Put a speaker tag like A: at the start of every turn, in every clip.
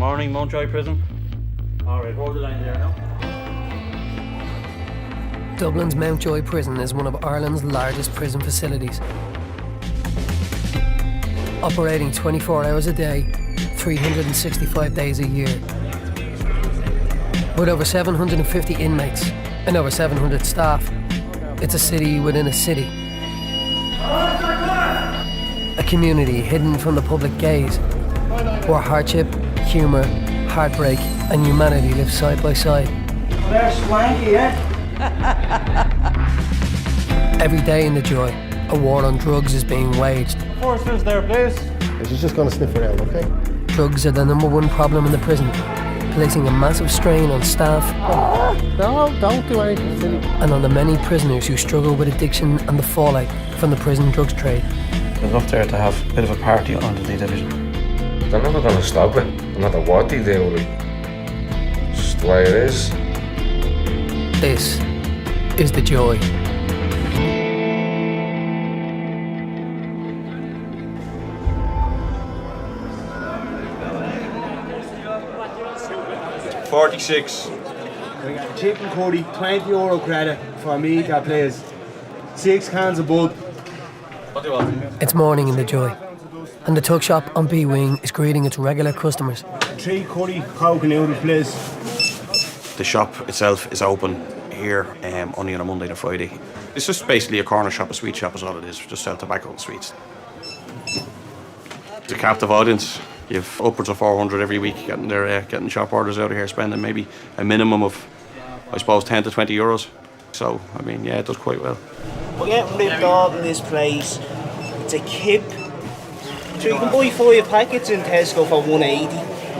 A: morning, MountJoy prison. Alright, hold the line there now.
B: Dublin's MountJoy prison is one of Ireland's largest prison facilities. Operating 24 hours a day, 365 days a year. With over 750 inmates and over 700 staff, it's a city within a city. A community hidden from the public gaze, where hardship, humour, heartbreak and humanity live side by side.
C: They're swanky, eh?
B: Every day in the Joy, a war on drugs is being waged.
A: Forces there, please.
D: She's just going to sniff around, okay?
B: Drugs are the #1 problem in the prison, placing a massive strain on staff
D: No, don't do anything silly.
B: and on the many prisoners who struggle with addiction and the fallout from the prison drugs trade.
E: I'd love there to have a bit of a party on the D division.
F: They're never going to stop it, no matter what they do. It's just the way it is.
B: This is the Joy.
G: $46.
C: We got chicken curry, €20 credit for me that plays 6 cans of bud.
G: What do you want?
B: It's morning in the Joy, and the tuck shop on B Wing is greeting its regular customers.
C: 3 curry, Coke and noodles, please.
G: The shop itself is open here only on a Monday to Friday. It's just basically a corner shop, a sweet shop is all it is. We just sell tobacco and sweets. It's a captive audience. You've upwards of 400 every week getting shop orders out of here, spending maybe a minimum of, I suppose, 10 to 20 euros. So, I mean, yeah, it does quite well.
H: We're getting ripped off in this place. It's a kip. So you can buy 5 packets in Tesco for $1.80,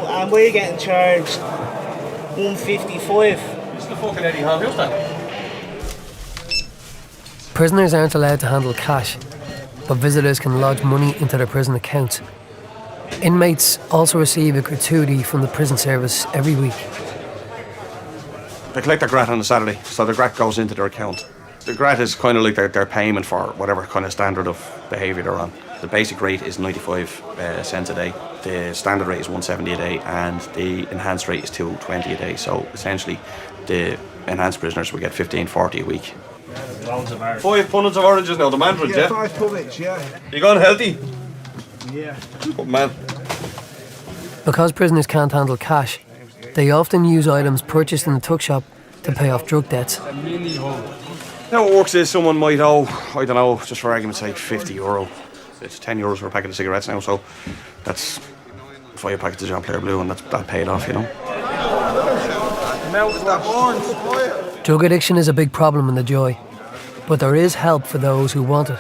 H: and we're getting charged $1.55.
G: It's the fucking Eddie Hall, who's that?
B: Prisoners aren't allowed to handle cash, but visitors can lodge money into their prison accounts. Inmates also receive a gratuity from the prison service every week.
G: They collect their grat on a Saturday, so the grat goes into their account. The grat is kind of like their payment for whatever kind of standard of behaviour they're on. The basic rate is 95 cents a day. The standard rate is 170 a day, and the enhanced rate is 220 a day. So essentially, the enhanced prisoners will get 15.40 a week. 5 bundles of oranges now, the mandarins, yeah?
C: 5 puppets, yeah.
G: You gone healthy?
C: Yeah.
G: Good man.
B: Because prisoners can't handle cash, they often use items purchased in the tuck shop to pay off drug debts.
G: How it works is someone might owe, I don't know, just for argument's sake, €50. It's €10 for a packet of cigarettes now, so that's 5 packets of Jean Claire Blue, and that paid off, you know.
B: Drug addiction is a big problem in the Joy, but there is help for those who want it.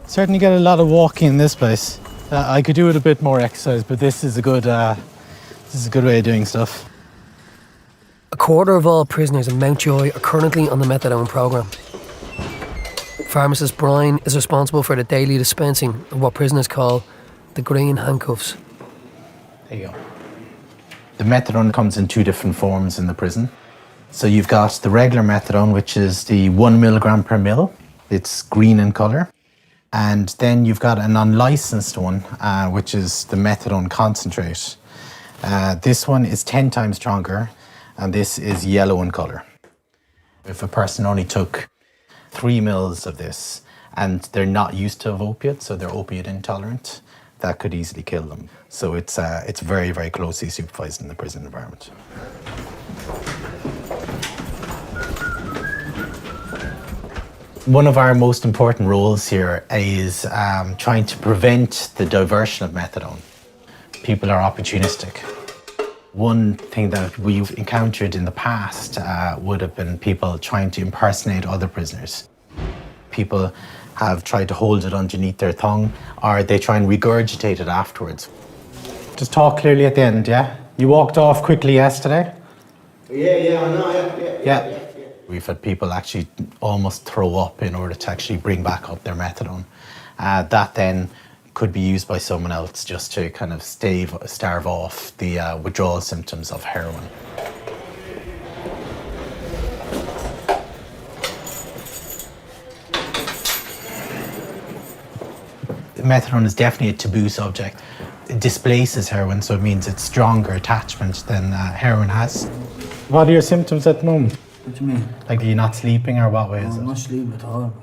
I: Certainly get a lot of walking in this place. I could do with a bit more exercise, but this is a good way of doing stuff.
B: A quarter of all prisoners in MountJoy are currently on the methadone programme. Pharmacist Brian is responsible for the daily dispensing of what prisoners call the green handcuffs.
I: There you go. The methadone comes in 2 different forms in the prison. So you've got the regular methadone, which is the 1 milligram per mil. It's green in colour. And then you've got an unlicensed one, which is the methadone concentrate. This one is 10 times stronger, and this is yellow in colour. If a person only took 3 mils of this, and they're not used to opiates, so they're opiate intolerant, that could easily kill them. So it's very, very closely supervised in the prison environment. One of our most important roles here is trying to prevent the diversion of methadone. People are opportunistic. One thing that we've encountered in the past would have been people trying to impersonate other prisoners. People have tried to hold it underneath their tongue, or they try and regurgitate it afterwards. Just talk clearly at the end, yeah? You walked off quickly yesterday?
C: Yeah, I know, yeah.
I: We've had people actually almost throw up in order to actually bring back up their methadone. That then could be used by someone else just to kind of starve off the withdrawal symptoms of heroin. methadone is definitely a taboo subject. It displaces heroin, so it means it's stronger attachment than heroin has. What are your symptoms at the moment?
H: What do you mean?
I: Like, are you not sleeping, or what way is it?
H: I'm not sleeping at all.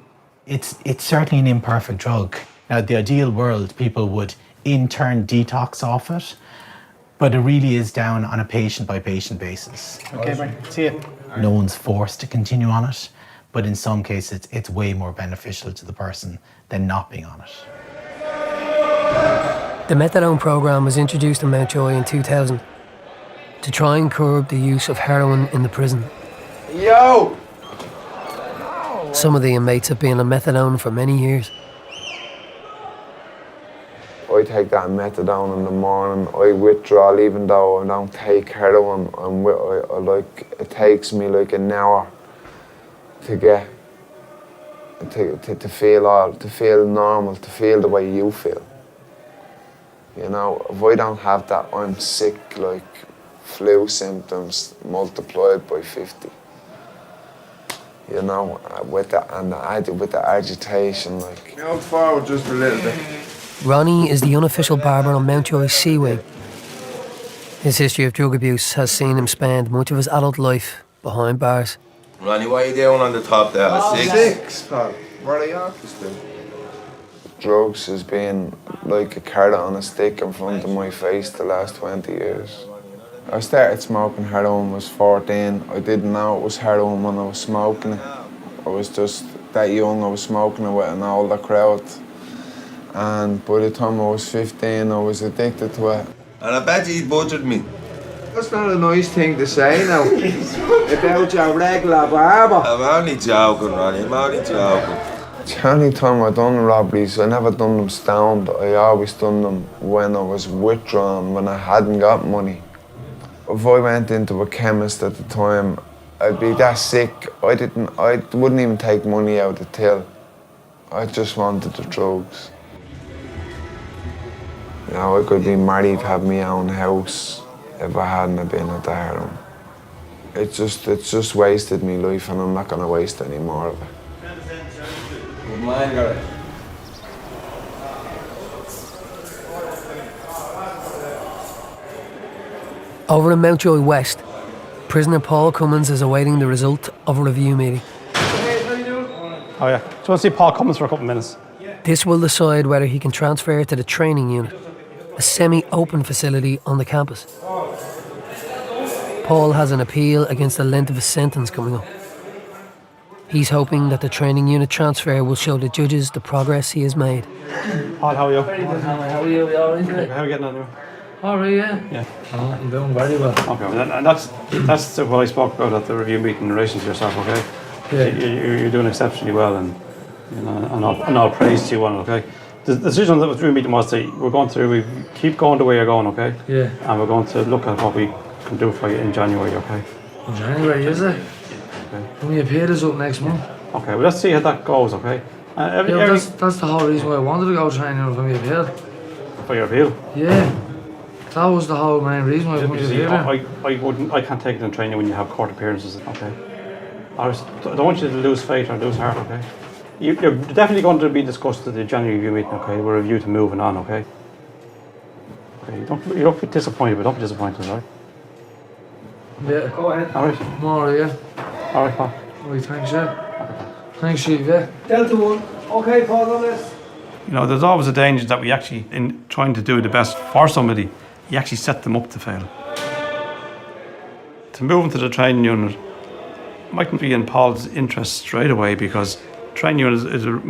I: It's certainly an imperfect drug. Now, the ideal world, people would in turn detox off it, but it really is down on a patient-by-patient basis. Okay, Brian, see you. No one's forced to continue on it, but in some cases, it's way more beneficial to the person than not being on it.
B: The methadone program was introduced in MountJoy in 2000 to try and curb the use of heroin in the prison.
C: Yo!
B: Some of the inmates have been on methadone for many years.
J: I take that methadone in the morning. I withdraw, even though I don't take heroin. It takes me like an hour to get to feel normal, to feel the way you feel. You know, if I don't have that, I'm sick, like flu symptoms multiplied by 50. You know, with the agitation, like. Out forward just a little bit.
B: Ronnie is the unofficial barber on MountJoy's C Wing. His history of drug abuse has seen him spend much of his adult life behind bars.
K: Ronnie, what are you doing on the top there?
J: Six, pal. What are the Yorkies doing? Drugs has been like a carrot on a stick in front of my face the last 20 years. I started smoking heroin when I was 14. I didn't know it was heroin when I was smoking it. I was just that young, I was smoking it with an older crowd. And by the time I was 15, I was addicted to it.
K: And I bet you butchered me.
J: That's not a nice thing to say now. About your regular barber.
K: I'm only joking, Ronnie, I'm only joking.
J: The only time I done robberies, I never done them stoned. I always done them when I was withdrawn, when I hadn't got money. If I went into a chemist at the time, I'd be that sick. I wouldn't even take money out of the till. I just wanted the drugs. You know, I could be married, have my own house if I hadn't been at the heroin. It's just wasted my life, and I'm not gonna waste any more of it.
K: Good man, got it.
B: Over in MountJoy West, prisoner Paul Cummins is awaiting the result of a review meeting.
A: Oh yeah. Do you want to see Paul Cummins for a couple of minutes?
B: This will decide whether he can transfer to the training unit, a semi-open facility on the campus. Paul has an appeal against the length of his sentence coming up. He's hoping that the training unit transfer will show the judges the progress he has made.
A: Paul, how are you?
L: Very good, how are you? Are you all right?
A: How are you getting on there?
L: All right, yeah.
A: Yeah.
L: Oh, I'm doing very well.
A: Okay, and that's what I spoke about at the review meeting in relation to yourself, okay?
L: Yeah.
A: You're doing exceptionally well, and you know, and all praise to you on it, okay? The decision of the review meeting was that we keep going the way you're going, okay?
L: Yeah.
A: And we're going to look at what we can do for you in January, okay?
L: In January, is it?
A: Okay.
L: When your pay is up next month.
A: Okay, well let's see how that goes, okay?
L: That's the whole reason why I wanted to go training for my appeal.
A: For your appeal?
L: Yeah. That was the whole main reason why I wanted to do it.
A: I can't take it in training when you have court appearances, okay? I don't want you to lose faith or lose heart, okay? You're definitely going to be discussed at the January review meeting, okay? We're a review to moving on, okay? Okay, you don't be disappointed, but don't be disappointed, all right?
L: Yeah, go ahead.
A: All right.
L: More, yeah.
A: All right, Paul.
L: Right, thanks, yeah. Thanks, Chief, yeah.
C: Delta 1. Okay, Paul, on this.
A: You know, there's always a danger that we actually, in trying to do the best for somebody, you actually set them up to fail. To move into the training unit mightn't be in Paul's interest straight away, because training unit is a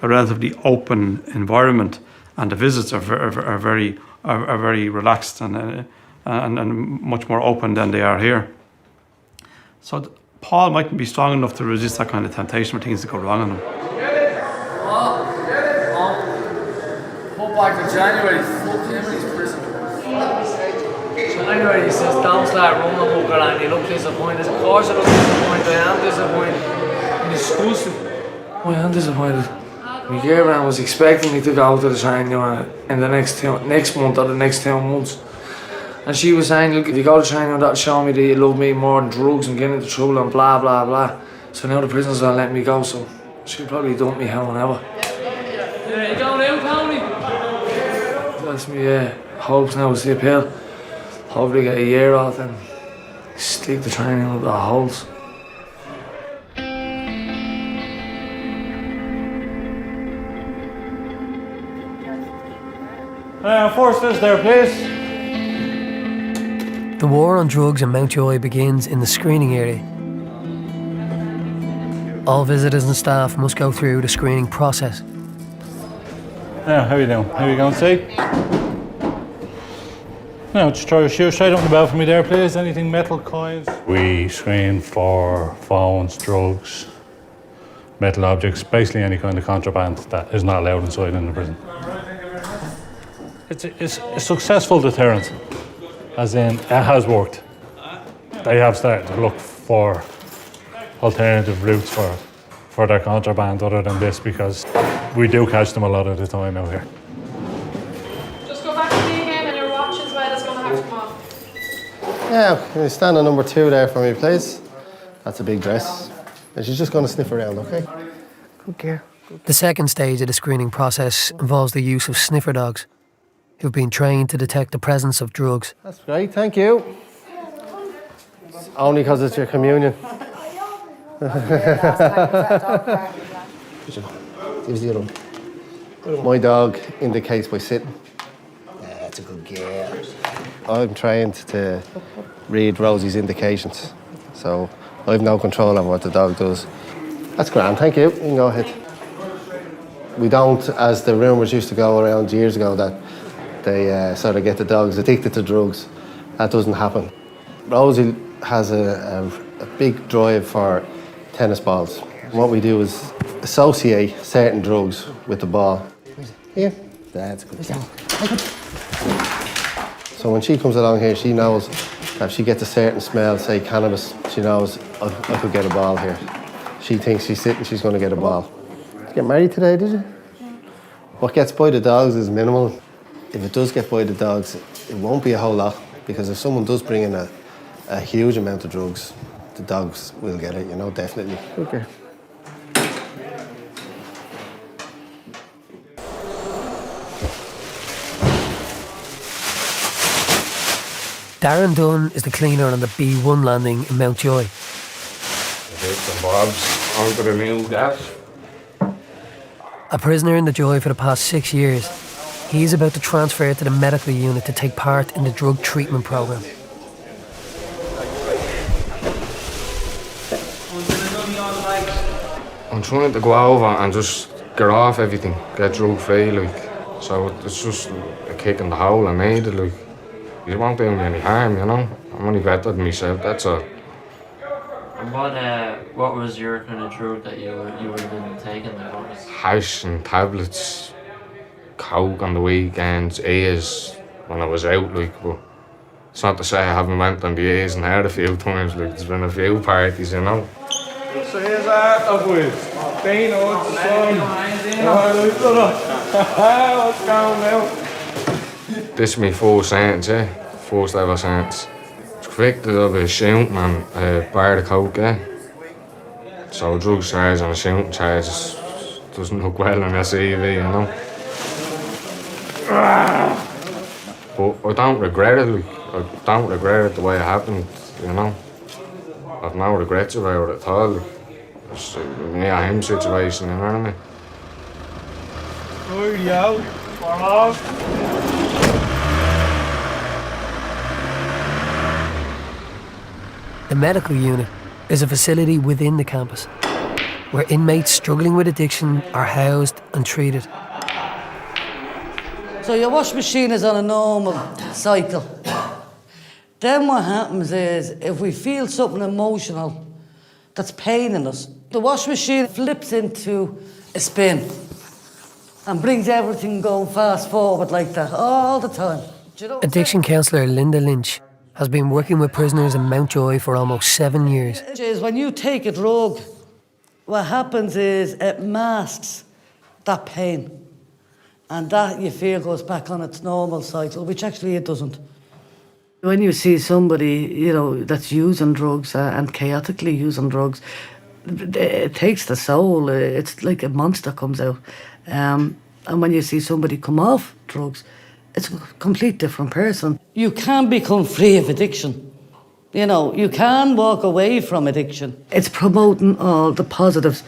A: relatively open environment, and the visits are very relaxed and much more open than they are here. So Paul mightn't be strong enough to resist that kind of temptation for things to go wrong on him.
L: Go back to January, fuck him in his prison. January, he says, don't start running, hooker, and you look disappointed. Of course I look disappointed, I am disappointed. In his school stuff, I am disappointed. My girlfriend was expecting me to go to the training unit in the next month or the next 2 months. And she was saying, look, if you go to training, that'll show me that you love me more than drugs and getting into trouble and blah, blah, blah. So now the prisoners are letting me go, so she'll probably dump me hell and ever.
M: Yeah, you going out, Tony?
L: That's me hopes now is the appeal. Hopefully get a year off and stick the training with the holes.
M: First is there, please.
B: The war on drugs in MountJoy begins in the screening area. All visitors and staff must go through the screening process.
M: Now, how are you doing? How are you going to see? Now, just throw your shoe straight up the bell for me there, please. Anything metal, coins? We screen for phones, drugs, metal objects, basically any kind of contraband that is not allowed inside in the prison. It's a successful deterrent, as in it has worked. They have started to look for alternative routes for their contraband other than this, because we do catch them a lot of the time out here.
N: Just go back to me again, and your watch as well is going to have to come off.
D: Yeah, can you stand on number 2 there for me, please? That's a big dress. And she's just going to sniff around, okay? Good girl.
B: The second stage of the screening process involves the use of sniffer dogs, who've been trained to detect the presence of drugs.
D: That's great, thank you. It's only because it's your communion. Here's the other one. My dog indicates by sitting. That's a good girl. I'm trained to read Rosie's indications, so I've no control over what the dog does. That's grand, thank you. You can go ahead. We don't, as the rumours used to go around years ago, that they sort of get the dogs addicted to drugs. That doesn't happen. Rosie has a big drive for tennis balls. What we do is associate certain drugs with the ball. Here. That's good. So when she comes along here, she knows that if she gets a certain smell, say cannabis, she knows I could get a ball here. She thinks she's sitting, she's going to get a ball. Did you get married today, did you? What gets by the dogs is minimal. If it does get by the dogs, it won't be a whole lot, because if someone does bring in a huge amount of drugs, the dogs will get it, you know, definitely. Okay.
B: Darren Dunn is the cleaner on the B1 landing in MountJoy.
F: Bits and bobs onto the new gas.
B: A prisoner in the Joy for the past 6 years, he's about to transfer to the medical unit to take part in the drug treatment programme.
F: I'm trying to go over and just get off everything, get drug free, like. So it's just a kick in the hole I needed, like. It won't do me any harm, you know. I'm only better than myself, that's all.
O: And what was your kind of drug that you would have been taking? Like, what was...
F: Hash and tablets, coke on the weekends, ears when I was out, like. But it's not to say I haven't went on the ears and heard a few times, like. There's been a few parties, you know.
M: So here's that of with peanuts, son. What's going on?
F: This is my first sentence, first ever sentence. I was convicted of a shooting and a bar of coke, So a drug charge and a shooting charge doesn't look well on your CV, you know. But I don't regret it, like. I don't regret it the way it happened, you know. I've no regrets about it at all. Like. It's a me and him situation, you know what I mean?
M: Radio, off.
B: The medical unit is a facility within the campus where inmates struggling with addiction are housed and treated.
P: So your wash machine is on a normal cycle. Then what happens is, if we feel something emotional that's paining us, the wash machine flips into a spin and brings everything going fast forward like that all the time. Do you know
B: Addiction counsellor Linda Lynch has been working with prisoners in MountJoy for almost 7 years.
P: When you take a drug, what happens is it masks that pain, and that you feel goes back on its normal cycle, which actually it doesn't. When you see somebody, you know, that's using drugs and chaotically using drugs, it takes the soul. It's like a monster comes out. And when you see somebody come off drugs, it's a complete different person. You can become free of addiction. You know, you can walk away from addiction. It's promoting all the positives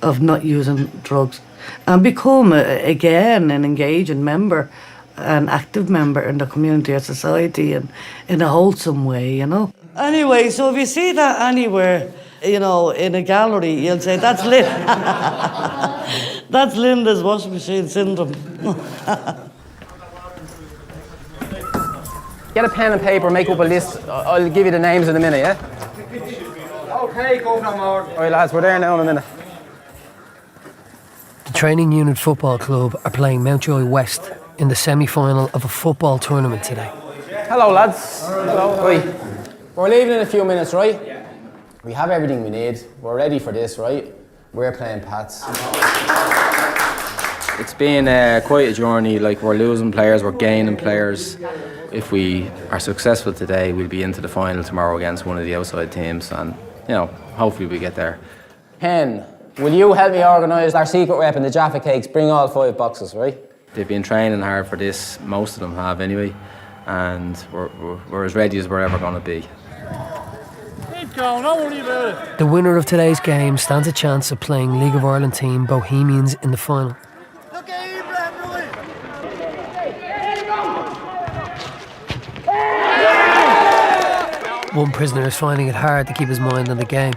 P: of not using drugs and become, again, an engaging member, an active member in the community or society and in a wholesome way, you know. Anyway, so if you see that anywhere, you know, in a gallery, you'll say, that's that's Linda's washing machine syndrome.
Q: Get a pen and paper, make up a list. I'll give you the names in a minute, yeah?
C: Okay, go no more.
Q: All right, lads, we're there now in a minute.
B: The training unit football club are playing MountJoy West in the semi-final of a football tournament today.
Q: Hello, lads. Hello. Right. We're leaving in a few minutes, right? We have everything we need. We're ready for this, right? We're playing Pats. It's been quite a journey. Like, we're losing players, we're gaining players. If we are successful today, we'll be into the final tomorrow against one of the outside teams, and, you know, hopefully we get there. Ken, will you help me organise our secret weapon, the Jaffa Cakes? Bring all 5 boxes, right? They've been training hard for this, most of them have anyway, and we're as ready as we're ever going to be.
M: Keep going, don't worry about it.
B: The winner of today's game stands a chance of playing League of Ireland team Bohemians in the final. One prisoner is finding it hard to keep his mind on the game.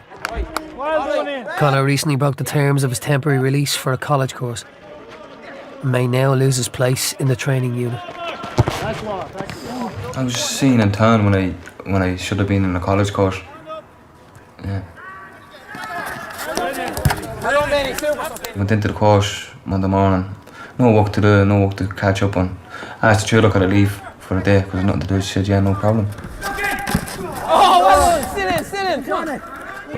B: Connor recently broke the terms of his temporary release for a college course and may now lose his place in the training unit.
R: I was just seen in town when I should have been in a college course. Yeah. Went into the course Monday morning. No work to do, no work to catch up on. I asked the tutor could I leave for a day because there's nothing to do. She said, yeah, no problem.
Q: Oh, well done. Sit in, come on.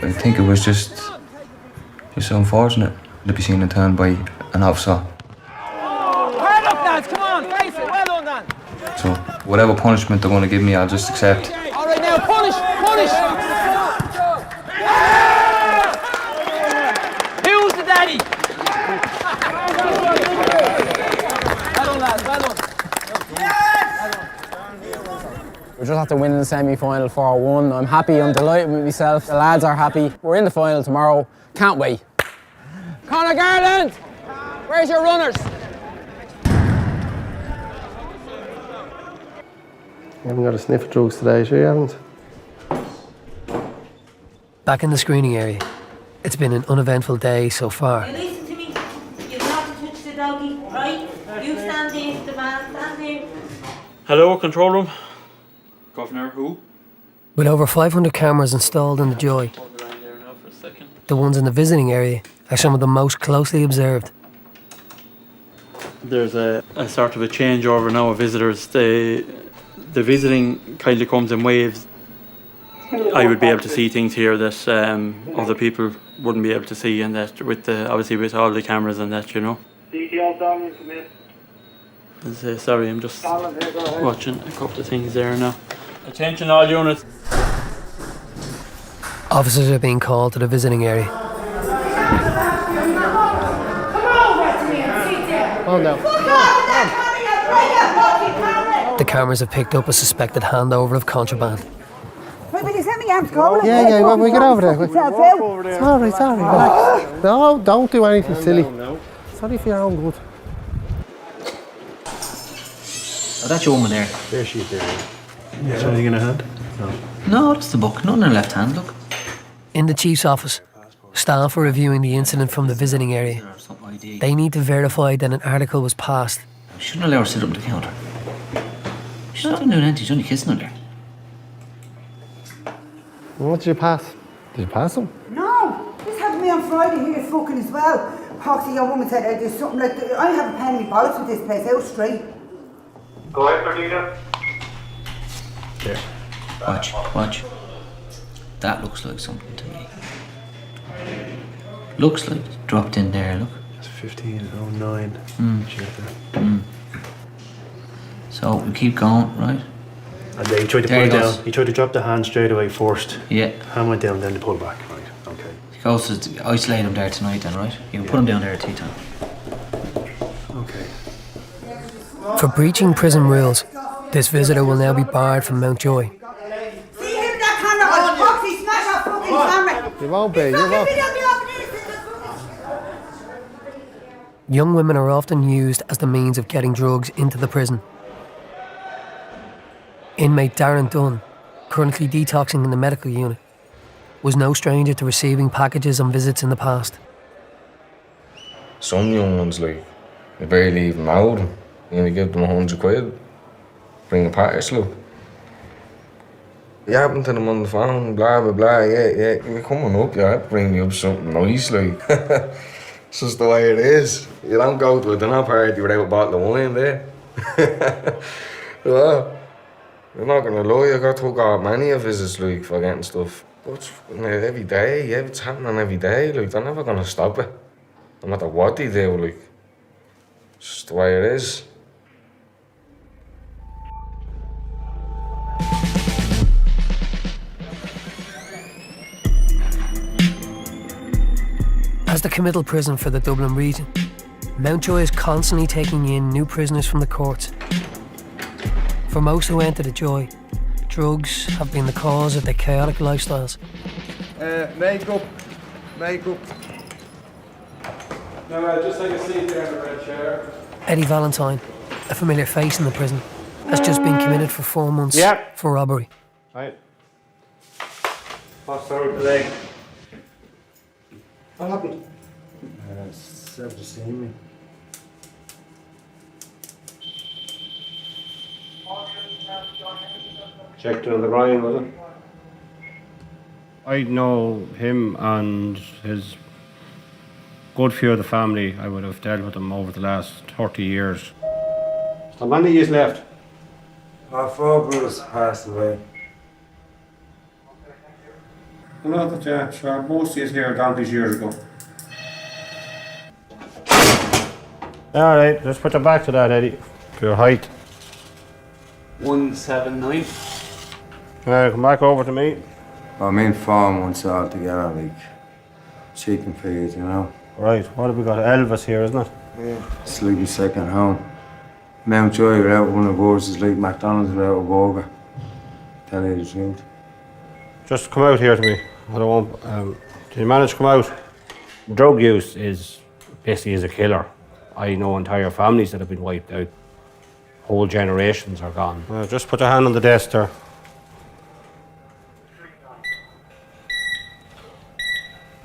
R: I think it was just unfortunate to be seen in town by an officer.
Q: Hard up, lads, come on, face it. Well done, Dan.
R: So whatever punishment they're going to give me, I'll just accept.
Q: All right, now punish. Who's the daddy? Well done, lads, well done. We just have to win in the semi-final 4-1. I'm happy, I'm delighted with myself. The lads are happy. We're in the final tomorrow. Can't wait. Conor Garland! Where's your runners?
D: You haven't got a sniff of drugs today, sure you haven't?
B: Back in the screening area, it's been an uneventful day so far.
S: Listen to me. You're not to touch the doggy, right? You stand there, the man, stand there.
E: Hello, control room. Governor, who?
B: With over 500 cameras installed in the Joy, the ones in the visiting area are some of the most closely observed.
E: There's a sort of a changeover now of visitors. The visiting kind of comes in waves. I would be able to see things here that other people wouldn't be able to see, and that obviously with all the cameras and that, you know. Sorry, I'm just watching a couple of things there now. Attention all units.
B: Officers are being called to the visiting area.
D: Oh no.
B: The cameras have picked up a suspected handover of contraband.
T: Wait, will you send me out to go?
D: Yeah, well, we get over there. Sorry, relax. No, don't do anything silly. Sorry for your own good.
I: Oh, that's your woman there.
U: There she is there. Yeah. Is anything in her hand? No.
I: No, that's the book. Not in her left hand, look.
B: In the chief's office, staff are reviewing the incident from the visiting area. They need to verify that an article was passed.
I: You shouldn't allow her to sit up on the counter. She's not doing anything, she's only kissing her there.
D: What did you pass? Did you pass them?
T: No, this happened to me on Friday here fucking as well. Poxy, your woman said there's something like, I have a pen in my pocket with this place out straight.
U: Go ahead, Martina. There.
I: Watch. That looks like something to me. Looks like it's dropped in there, look.
U: It's 1509.
I: So we keep going, right?
U: And then he tried to pull it down. He tried to drop the hand straight away first.
I: Yeah.
U: Hand went down, then to pull back. Right, okay.
I: He goes to isolate him there tonight then, right? You can put him down there at tea time.
U: Okay.
B: For breaching prison rules, this visitor will now be barred from MountJoy.
T: See him that camera, I'll proxy smash that fucking camera.
D: You won't be, you won't.
B: Young women are often used as the means of getting drugs into the prison. Inmate Darren Dunn, currently detoxing in the medical unit, was no stranger to receiving packages on visits in the past.
F: Some young ones, like, they barely even know them. You give them £100, bring a package, look. You happen to them on the phone, blah, blah, blah, yeah, you're coming up, yeah, bring me up something nice, like. It's just the way it is. You don't go to a dinner party without a bottle of wine there. Yeah. I'm not gonna lie, I got took out many a visits, like, for getting stuff. But every day, yeah, it's happening every day, like, they're never gonna stop it. No matter what they do, like. It's just the way it is.
B: As the committal prison for the Dublin region, MountJoy is constantly taking in new prisoners from the courts. For most who enter the Joy, drugs have been the cause of their chaotic lifestyles.
C: Makeup.
A: No, just take a seat there in the red chair.
B: Eddie Valentine, a familiar face in the prison, has just been committed for 4 months for robbery.
U: Right. What's over the leg?
C: What happened?
U: Served to see me. Checked on the groin, was it? I know him and his good few of the family. I would have dealt with them over the last 30 years. How many years left?
K: My 4 brothers passed away.
U: No, that, yeah, sure. Most of these here down these years ago. All right, let's put it back to that, Eddie. For your height.
G: 179.
U: All right, come back over to me.
J: I'm in 4 months altogether, like, chicken feed, you know.
U: Right, what have we got? Elvis here, isn't it?
J: Yeah. It's like my second home. MountJoy without one of ours is like McDonald's without a burger. Tell you the truth.
U: Just come out here to me. I don't want. Can you manage to come out? Drug use is basically a killer. I know entire families that have been wiped out. Whole generations are gone. Just put your hand on the desk there.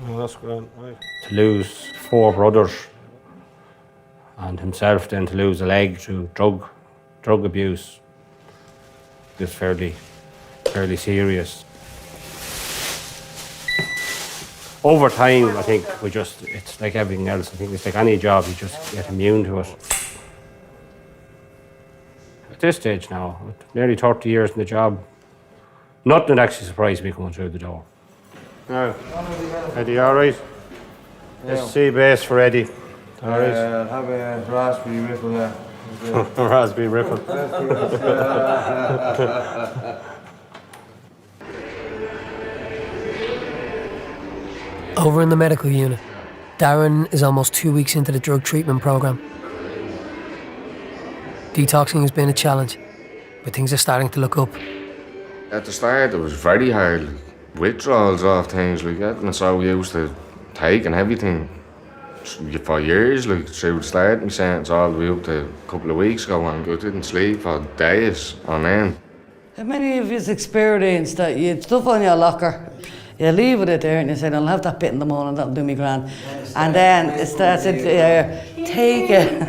U: Oh, that's good. Right. To lose 4 brothers and himself then to lose a leg through drug abuse is fairly serious. Over time, I think it's like everything else. I think it's like any job, you just get immune to it. At this stage now, nearly 30 years in the job, nothing would actually surprise me coming through the door. Now, Eddie, all right? SC base for Eddie. All right.
J: Have a raspberry ripple there.
U: Raspberry ripple.
B: Over in the medical unit, Darren is almost 2 weeks into the drug treatment program. Detoxing has been a challenge, but things are starting to look up.
F: At the start, it was very hard. Like, withdrawals off things like that, and so we used to take and everything for years, like through the start of my sentence all the way up to a couple of weeks ago, and I didn't sleep for days on end.
P: How many of you experienced that you had stuff on your locker, you leave it there and you say, I'll have that bit in the morning, that'll do me grand. And then it starts to take it.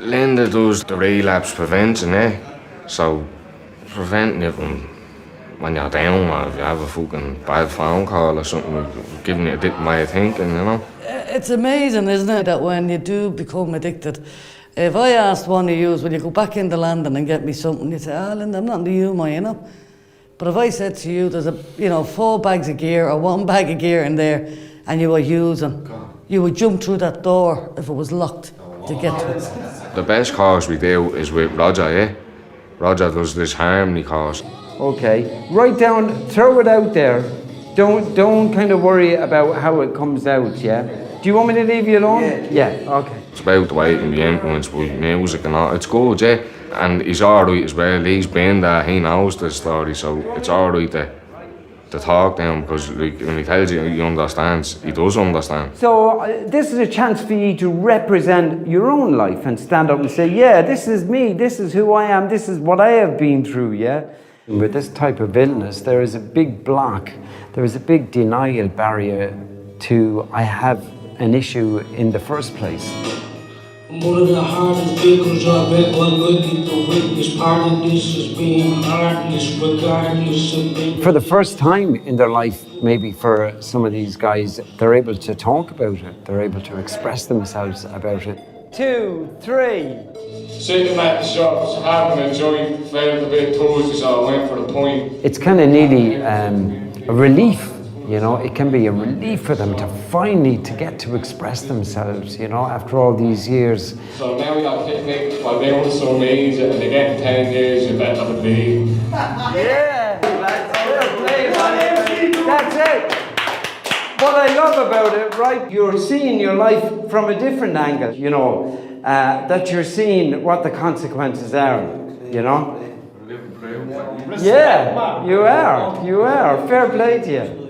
F: Linda does the relapse prevention, so preventing it from when you're down or if you have a fucking bad phone call or something, giving you a different way of thinking, you know?
P: It's amazing, isn't it, that when you do become addicted, if I asked one of you, will you go back into London and get me something, you'd say, Linda, I'm not into you, you know? But if I said to you, there's 4 bags of gear or 1 bag of gear in there and you were using, you would jump through that door if it was locked to get to it.
F: The best course we do is with Roger, Roger does this harmony course.
V: Okay, write down, throw it out there. Don't kind of worry about how it comes out, yeah? Do you want me to leave you alone? Yeah, okay.
F: It's about the way he can be influenced by music and all. It's good, yeah. And he's alright as well. He's been there, he knows the story, so it's alright to talk to him, because like, when he tells you he understands, he does understand.
V: So this is a chance for you to represent your own life and stand up and say, yeah, this is me, this is who I am, this is what I have been through, yeah? With this type of illness, there is a big block, there is a big denial barrier to I have an issue in the first place.
L: One of the hardest vehicles I've ever looking to witness part of this is being heartless regardless of being...
V: For the first time in their life, maybe for some of these guys, they're able to talk about it, they're able to express themselves about it. 2, 3.
F: Sitting at the shops, having a joint, felt a bit toasty, so I went for the point.
V: It's kind of nearly a relief, you know, it can be a relief for them to finally to get to express themselves, you know, after all these years.
F: So now we got picnic, while they want so easy, and they get 10 years, you better have a bee.
V: Yeah, that's it. What I love about it, right, you're seeing your life from a different angle, you know, that you're seeing what the consequences are, you know. Yeah, you are, fair play to you.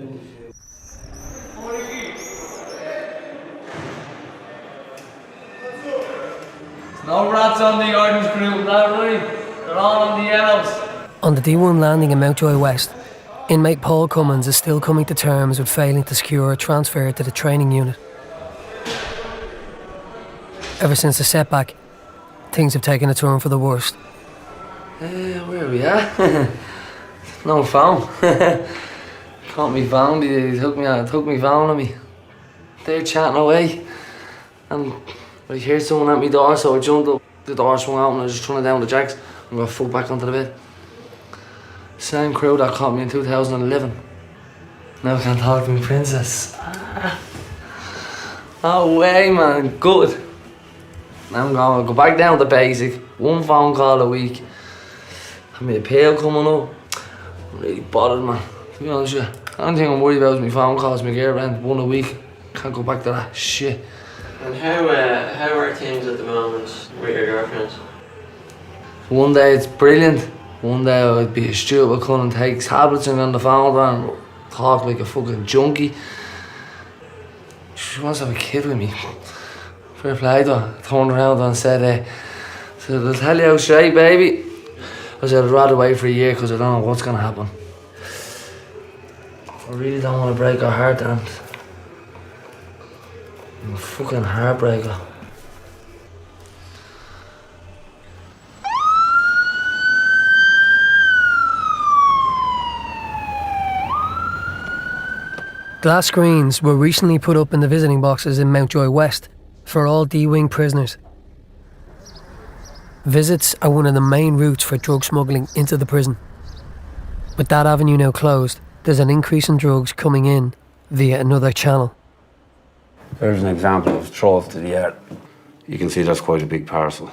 L: No rats on the orange group, that right? They're all on the yellows.
B: On the D1 landing in MountJoy West, inmate Paul Cummins is still coming to terms with failing to secure a transfer to the training unit. Ever since the setback, things have taken a turn for the worst.
L: Where are we at? No phone. Can't be found. He took me phone on me. They're chatting away. And I heard someone at my door, so I jumped up. The door swung out and I was just turning down the jacks. I'm going to fuck back onto the bed. Same crew that caught me in 2011. Now I can't talk to my princess. No way, man. Good. Now I'm going to go back down to basic. One phone call a week. Have my appeal coming up. I'm really bothered, man. To be honest with you, the only thing I'm worried about is my phone calls, my girlfriend, one a week. Can't go back to that shit.
O: And how are things at the moment with your girlfriends?
L: One day it's brilliant. One day I'd be a stupid cunt and take tablets and on the phone and talk like a fucking junkie. She wants to have a kid with me. Fair play to her. I turned around and said, I'll tell you how straight, baby. I said I'd rather wait for a year because I don't know what's going to happen. I really don't want to break her heart, and I'm a fucking heartbreaker.
B: Glass screens were recently put up in the visiting boxes in MountJoy West for all D-Wing prisoners. Visits are one of the main routes for drug smuggling into the prison. With that avenue now closed, there's an increase in drugs coming in via another channel.
G: There's an example of throws to the yard. You can see that's quite a big parcel.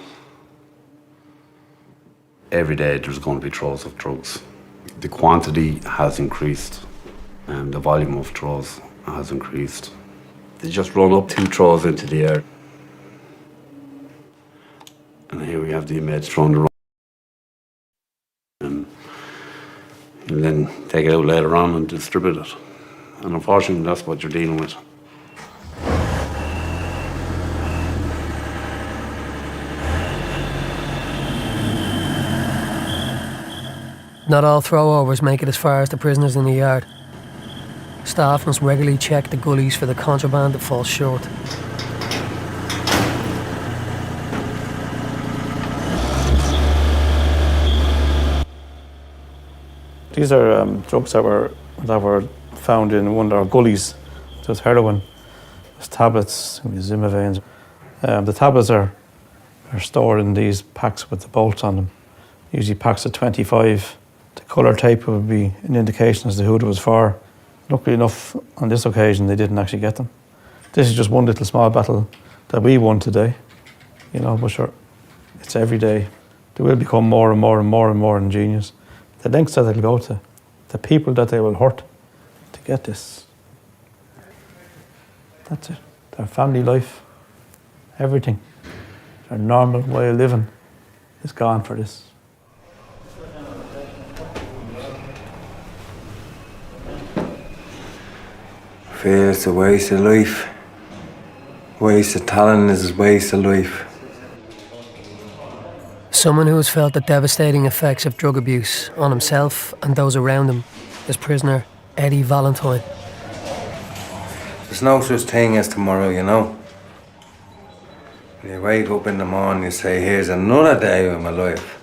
G: Every day there's going to be throws of drugs. The quantity has increased and the volume of throws has increased. They just run up 2 throws into the yard. And here we have the inmates throwing the and then take it out later on and distribute it. And unfortunately, that's what you're dealing with.
B: Not all throwovers make it as far as the prisoners in the yard. Staff must regularly check the gullies for the contraband that falls short.
A: These are drugs that were found in one of our gullies. There's heroin, there's tablets, Zimmervanes. The tablets are stored in these packs with the bolts on them. Usually packs of 25. The colour tape would be an indication as to who it was for. Luckily enough, on this occasion, they didn't actually get them. This is just one little small battle that we won today. You know, but sure, it's every day. They will become more and more and more and more ingenious. The lengths that they'll go to, the people that they will hurt to get this. That's it. Their family life, Everything. Their normal way of living is gone for this.
K: I feel it's a waste of life. Waste of talent is a waste of life.
B: Someone who has felt the devastating effects of drug abuse on himself and those around him is prisoner Eddie Valentine.
K: There's no such thing as tomorrow, you know. When you wake up in the morning, you say, here's another day of my life.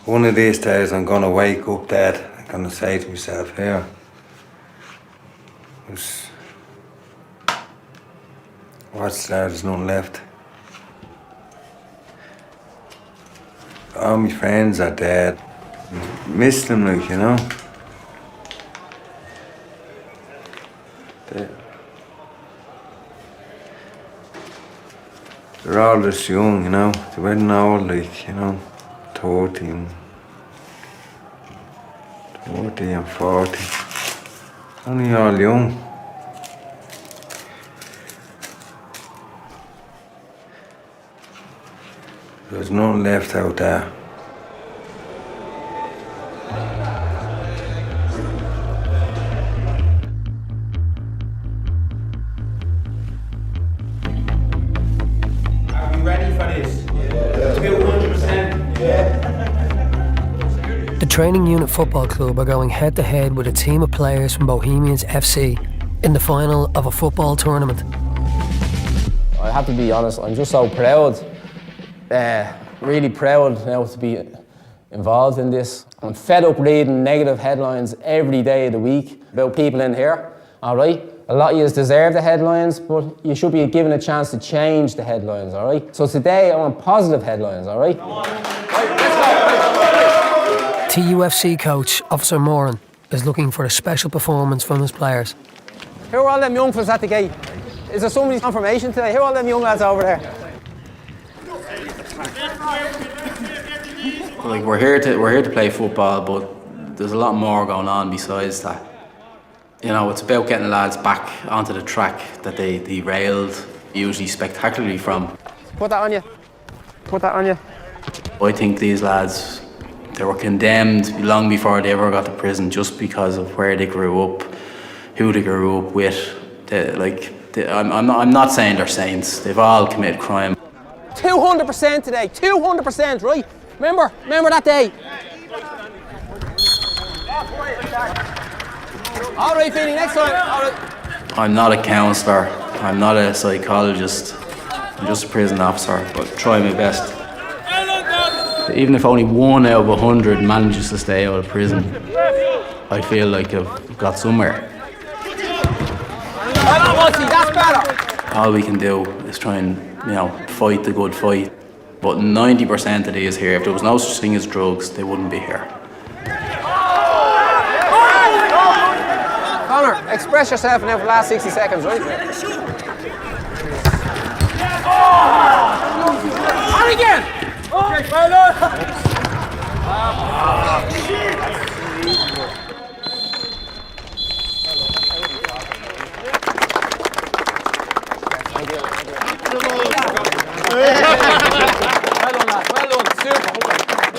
K: One of these days I'm gonna wake up dead. I'm gonna say to myself, here, what's there? There's nothing left. All my friends are dead. Miss them, like, you know. They're all just young, you know. They weren't old, like, you know, 30 and 40. Only all young. There's nothing left out there.
C: Are we ready for this? 200%.
B: The training unit football club are going head to head with a team of players from Bohemians FC in the final of a football tournament.
Q: I have to be honest, I'm just so proud. Really proud now to be involved in this. I'm fed up reading negative headlines every day of the week about people in here, all right? A lot of you deserve the headlines, but you should be given a chance to change the headlines, all right? So today I want positive headlines, all right?
B: TUFC coach Officer Moran is looking for a special performance from his players.
Q: Who are all them young fellas at the gate? Is there somebody's confirmation today? Who are all them young lads over there? Like we're here to play football, but there's a lot more going on besides that. You know, it's about getting lads back onto the track that they derailed, usually spectacularly from. Put that on you. Put that on you. I think these lads, they were condemned long before they ever got to prison just because of where they grew up, who they grew up with. I'm not saying they're saints. They've all committed crime. 200% today, 200%, right? Remember that day. All right, Finny, next time. All right. I'm not a counsellor. I'm not a psychologist. I'm just a prison officer, but try my best. Even if only 1 out of 100 manages to stay out of prison, I feel like I've got somewhere. That's better. All we can do is try and, fight the good fight. But 90% of these here, if there was no such thing as drugs, they wouldn't be here. Connor, express yourself now for the last 60 seconds, right? On again! Okay, fella!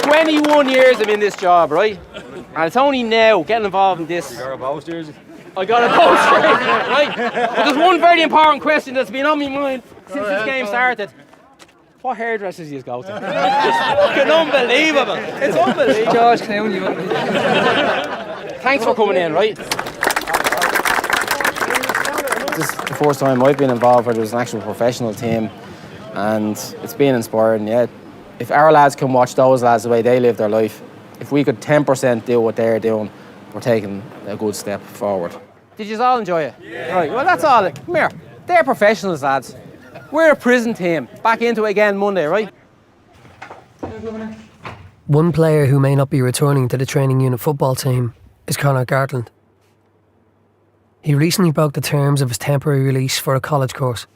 Q: 21 years I'm in this job, right? And it's only now getting involved in this. You got a Bows jersey? I got a Bows jersey, right? But there's one very important question that's been on my mind since this game started. What hairdressers do you go to? It's fucking unbelievable. It's unbelievable. George Clooney. Thanks for coming in, right? This is the first time I've been involved where there's an actual professional team, and it's been inspiring, yeah. If our lads can watch those lads the way they live their life, if we could 10% do what they're doing, we're taking a good step forward. Did you all enjoy it? Yeah. Right, well that's all. Come here. They're professionals, lads. We're a prison team. Back into it again Monday, right?
B: One player who may not be returning to the training unit football team is Conor Gartland. He recently broke the terms of his temporary release for a college course.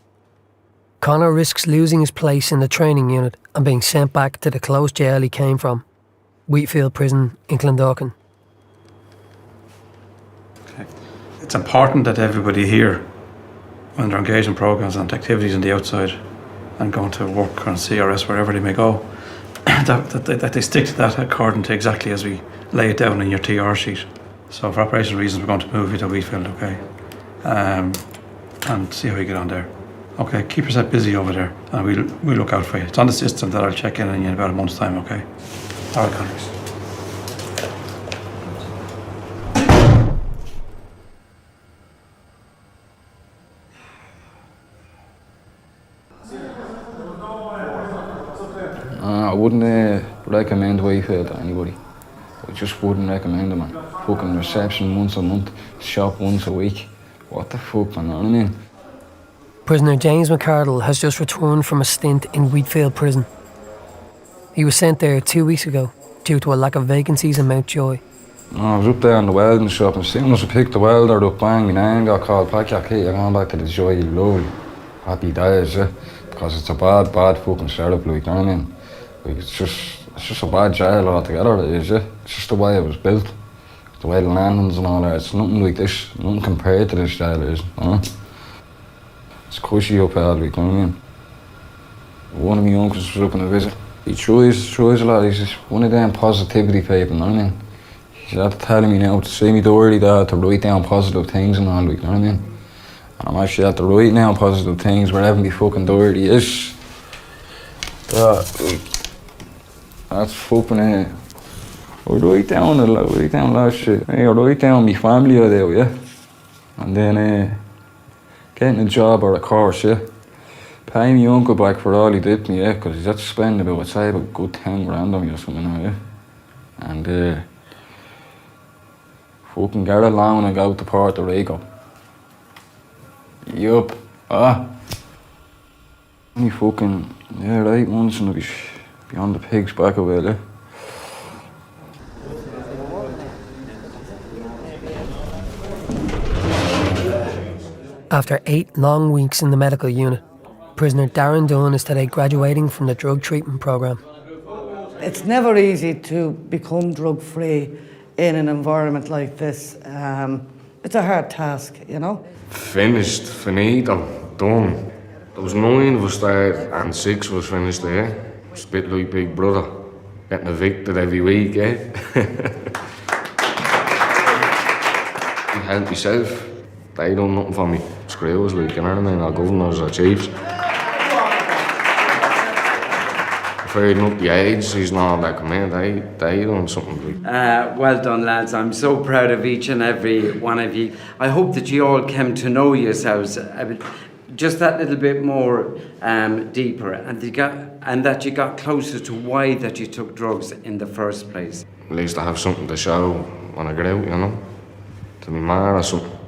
B: Conor risks losing his place in the training unit and being sent back to the closed jail he came from, Wheatfield Prison in Clondalkin.
A: It's important that everybody here when they're engaged in programs and activities on the outside and going to work on CRS, wherever they may go, that they stick to that according to exactly as we lay it down in your TR sheet. So for operational reasons, we're going to move you to Wheatfield, okay? And see how you get on there. Okay, keep yourself busy over there, and we'll look out for you. It's on the system that I'll check in on you in about a month's time, okay? All right, Connors.
F: I wouldn't recommend Wayfield to anybody. I just wouldn't recommend it, man. Fucking reception once a month, shop once a week. What the fuck, man, you know what I mean?
B: Prisoner James McCardle has just returned from a stint in Wheatfield prison. He was sent there 2 weeks ago due to a lack of vacancies in MountJoy.
F: I was up there in the welding shop, and as soon as I picked the welder up, bang, my name got called, pack your kit, you're going back to the Joy, lovely. Happy days, yeah. Because it's a bad fucking setup, like, you know what I mean? Like, it's just a bad jail altogether, it is, yeah. It's just the way it was built. The way the landings and all that, it's nothing like this, nothing compared to this jail is, you know? It's cushy up there, like, you know what I mean? One of my uncles was up on a visit. He tries a lot, he's one of them positivity people, you know what I mean? He's after telling me now to see me dirty dad, to write down positive things and all, like, you know what I mean? And I'm actually after writing down positive things wherever me fucking dirty is. That's fucking I write down a lot of shit. I write down my family I do, yeah? And then getting a job or a course, yeah? Pay me uncle back for all he did me, yeah? Because he's had to spend about, I'd say, about a good 10 grand on me or something now, yeah? And fucking get a loan and go to Puerto Rico. Yup. Only fucking, 8 months and I'll be on the pig's back a bit, yeah?
B: After 8 long weeks in the medical unit, prisoner Darren Dunn is today graduating from the drug treatment programme.
P: It's never easy to become drug-free in an environment like this. It's a hard task, you know?
F: Finished, finito, done. There was 9 of us there and 6 of us finished there. It's a bit like Big Brother, getting evicted every week, eh? You help yourself. They done nothing for me. Screws, like, you know what I mean? Our governors, our chiefs. Faring up the agencies and all that come in, they done something.
V: Well done, lads. I'm so proud of each and every one of you. I hope that you all came to know yourselves just that little bit more deeper, and that you got closer to why that you took drugs in the first place.
F: At least I have something to show when I get out, you know? To my ma or something.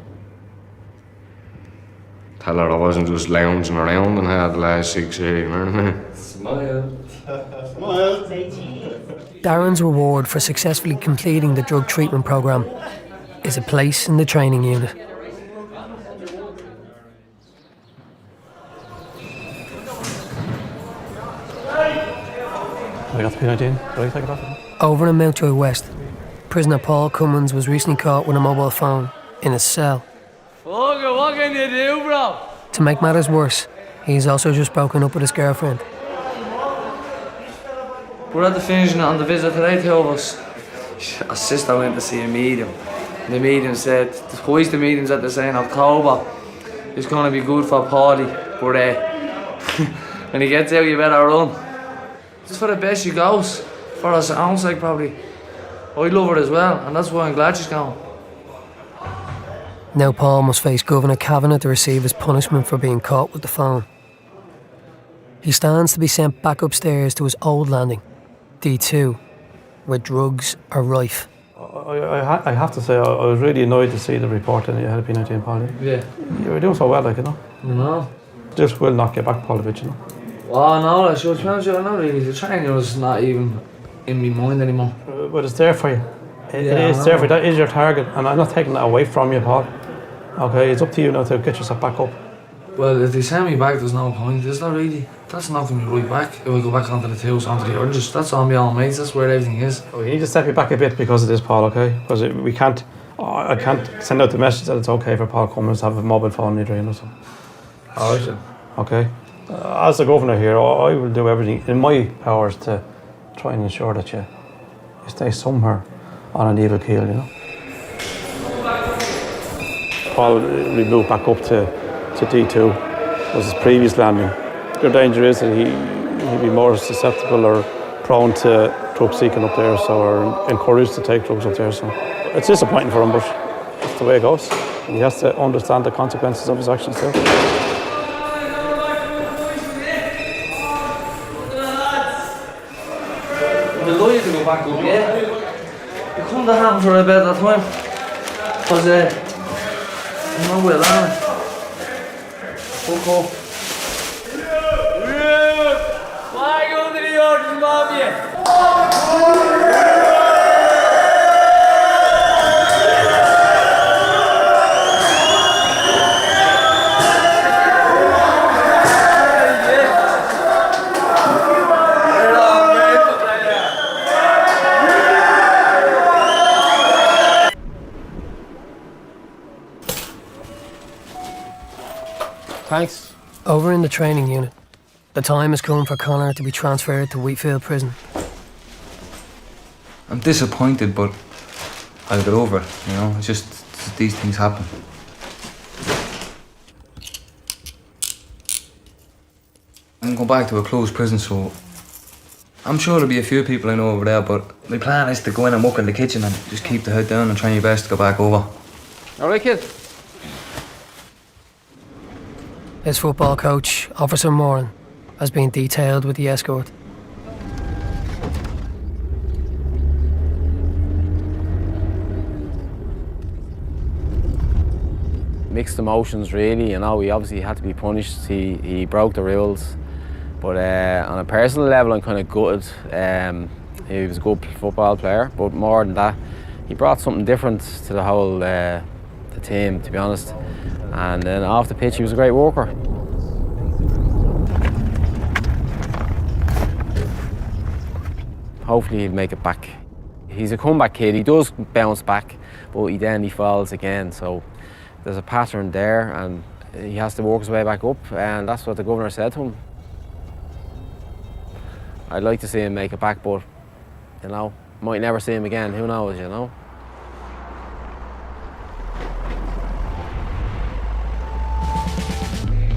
F: Tell her I wasn't just lounging around and had the last 6 years, you know what I mean? Smile. Smile.
B: Darren's reward for successfully completing the drug treatment programme is a place in the training unit.
A: I got the P19. Did I take it off?
B: Over in MountJoy West, prisoner Paul Cummins was recently caught with a mobile phone in his cell.
L: Fucker, what can you do, bro?
B: To make matters worse, he's also just broken up with his girlfriend.
L: We're at the finishing on the visit today, 2 of us. Our sister went to see a medium. The medium said, twice the mediums that they're saying October is going to be good for Paddy, but when he gets out, you better run. It's for the best she goes, for her own sake probably. I love her as well, and that's why I'm glad she's gone.
B: Now Paul must face Governor Kavanagh to receive his punishment for being caught with the phone. He stands to be sent back upstairs to his old landing, D2, where drugs are rife.
A: I have to say, I was really annoyed to see the report that you had a P19, Paul.
L: Yeah.
A: You were doing so well, like, you know?
L: No.
A: Just will not get back, Paulovich, you know?
L: Oh no, I should be honest with you, not really. The training was not even in my mind anymore.
A: But it's there for you. It is there for you. That is your target, and I'm not taking that away from you, Paul. Okay, it's up to you now to get yourself back up.
L: Well, if they send me back, there's no point. There's not really. That's knocking me right back. If I go back onto the tools, onto the urges, that's on my own mates. That's where everything is.
A: We need to step you back a bit because of this, Paul. Okay, because we can't. I can't send out the message that it's okay for Paul Cummins to have a mobile phone either, you know. So Okay. As the governor here, I will do everything in my powers to try and ensure that you stay somewhere on an even keel, you know. Paul we moved back up to D2, was his previous landing. The danger is that he'd be more susceptible or prone to drug seeking up there, or encouraged to take drugs up there. So it's disappointing for him, but that's the way it goes. And he has to understand the consequences of his actions too.
L: The lawyer to go back up, yeah? You couldn't have happened for a better time. Because, no way around. Fuck off. Flag under the orders, Bobby!
B: Thanks. Over in the training unit, the time has come for Connor to be transferred to Wheatfield Prison.
R: I'm disappointed, but I'll get over it, you know? It's just these things happen. I'm going back to a closed prison, so I'm sure there'll be a few people I know over there, but my plan is to go in and muck in the kitchen and just keep the head down and try your best to go back over.
B: All right, kid. His football coach, Officer Moran, has been detailed with the escort.
Q: Mixed emotions, really. You know, he obviously had to be punished. He broke the rules. But on a personal level, I'm kind of gutted. He was a good football player, but more than that, he brought something different to the whole the team, to be honest. And then off the pitch, he was a great worker. Hopefully he'll make it back. He's a comeback kid. He does bounce back, but he falls again. So there's a pattern there, and he has to work his way back up, and that's what the governor said to him. I'd like to see him make it back, but, you know, might never see him again. Who knows, you know?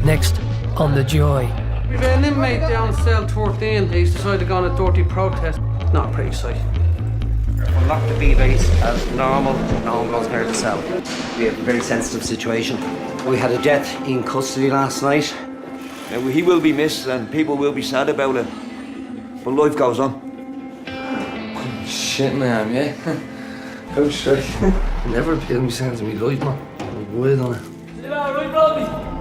B: Next, on the Joy.
L: We've an inmate down cell 13. He's decided to go on a dirty protest. Not a pretty sight.
H: We'll lock the B-base as normal. No one goes near the cell. We have a very sensitive situation. We had a death in custody last night.
N: Now, he will be missed and people will be sad about it. But life goes on.
L: Shit, man, yeah? How straight. Never appealed me sense of me life, man. I'm good on it. Sit down, right, Robbie?